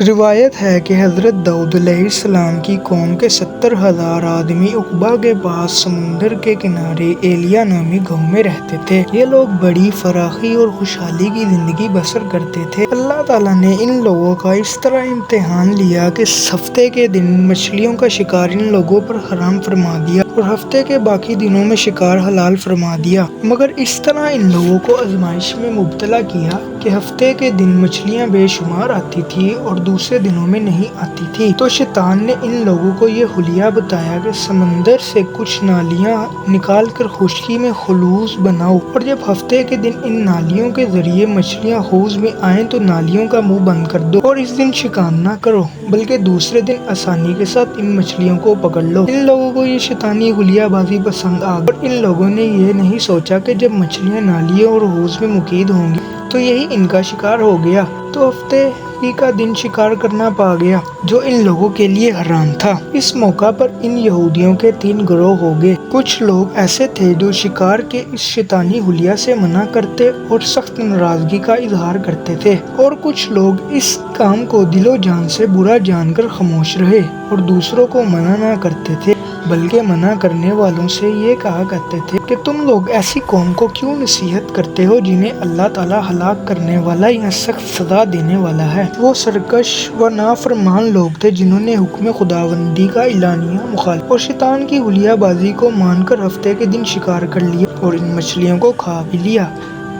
روایت ہے کہ حضرت داؤد علیہ السلام کی قوم کے 70,000 آدمی عقبہ کے پاس سمندر کے کنارے ایلیا نامی گاؤں میں رہتے تھے۔ یہ لوگ بڑی فراخی اور خوشحالی کی زندگی بسر کرتے تھے۔ اللہ تعالیٰ نے ان لوگوں کا اس طرح امتحان لیا کہ ہفتے کے دن مچھلیوں کا شکار ان لوگوں پر حرام فرما دیا اور ہفتے کے باقی دنوں میں شکار حلال فرما دیا، مگر اس طرح ان لوگوں کو آزمائش میں مبتلا کیا کہ ہفتے کے دن مچھلیاں بے شمار آتی تھی اور دوسرے دنوں میں نہیں آتی تھی۔ تو شیطان نے ان لوگوں کو یہ حلیہ بتایا کہ سمندر سے کچھ نالیاں نکال کر خشکی میں خلوص بناؤ، اور جب ہفتے کے دن ان نالیوں کے ذریعے مچھلیاں حوض میں آئیں تو نالیوں کا منہ بند کر دو، اور اس دن شکار نہ کرو بلکہ دوسرے دن آسانی کے ساتھ ان مچھلیوں کو پکڑ لو۔ ان لوگوں کو یہ شیطانی حلیہ بازی پسند آ گئی اور ان لوگوں نے یہ نہیں سوچا کہ جب مچھلیاں نالیوں اور حوض میں مقید ہوں گی تو یہی ان کا شکار ہو گیا، تو ہفتے ہی کا دن شکار کرنا پا گیا جو ان لوگوں کے لیے حرام تھا۔ اس موقع پر ان یہودیوں کے 3 گروہ ہو گئے۔ کچھ لوگ ایسے تھے جو شکار کے اس شیطانی حلیہ سے منع کرتے اور سخت ناراضگی کا اظہار کرتے تھے، اور کچھ لوگ اس کام کو دل و جان سے برا جان کر خاموش رہے اور دوسروں کو منع نہ کرتے تھے، بلکہ منع کرنے والوں سے یہ کہا کرتے تھے کہ تم لوگ ایسی قوم کو کیوں نصیحت کرتے ہو جنہیں اللہ تعالیٰ ہلاک کرنے والا یا سخت سزا دینے والا ہے۔ وہ سرکش و نافرمان لوگ تھے جنہوں نے حکم خداوندی کا اعلانیہ مخالفت اور شیطان کی حلیہ بازی کو مان کر ہفتے کے دن شکار کر لیا اور ان مچھلیوں کو کھا بھی لیا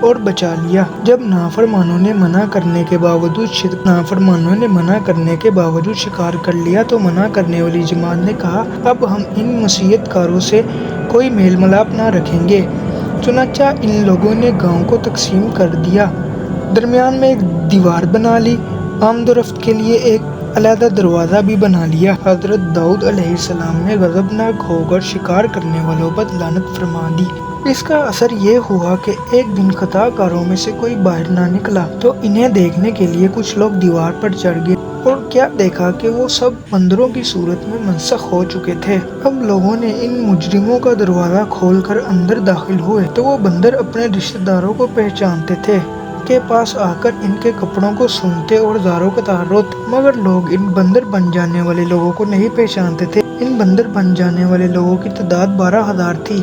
اور بچا لیا۔ جب نافرمانوں نے منع کرنے کے باوجود شکار کر لیا تو منع کرنے والی جماعت نے کہا اب ہم ان نصیحت کاروں سے کوئی میل ملاپ نہ رکھیں گے۔ چنانچہ ان لوگوں نے گاؤں کو تقسیم کر دیا، درمیان میں ایک دیوار بنا لی، آمد و رفت کے لیے ایک علیحدہ دروازہ بھی بنا لیا۔ حضرت داؤد علیہ السلام نے غضبناک ہو کر شکار کرنے والوں پر لعنت فرما دی۔ اس کا اثر یہ ہوا کہ ایک دن خطا کاروں میں سے کوئی باہر نہ نکلا تو انہیں دیکھنے کے لیے کچھ لوگ دیوار پر چڑھ گئے، اور کیا دیکھا کہ وہ سب بندروں کی صورت میں منسوخ ہو چکے تھے۔ اب لوگوں نے ان مجرموں کا دروازہ کھول کر اندر داخل ہوئے تو وہ بندر اپنے رشتہ داروں کو پہچانتے تھے، کے پاس آ کر ان کے کپڑوں کو سونگھتے اور زاروں قطار روتے، مگر لوگ ان بندر بن جانے والے لوگوں کو نہیں پہچانتے تھے۔ ان بندر بن جانے والے لوگوں کی تعداد 12,000 تھی۔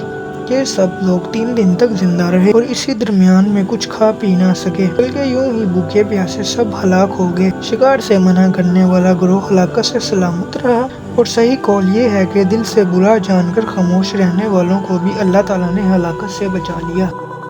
یہ سب لوگ 3 دن تک زندہ رہے اور اسی درمیان میں کچھ کھا پی نہ سکے، بلکہ یوں ہی بھوکے پیاسے سب ہلاک ہو گئے۔ شکار سے منع کرنے والا گروہ ہلاکت سے سلامت رہا، اور صحیح قول یہ ہے کہ دل سے برا جان کر خاموش رہنے والوں کو بھی اللہ تعالیٰ نے ہلاکت سے بچا لیا۔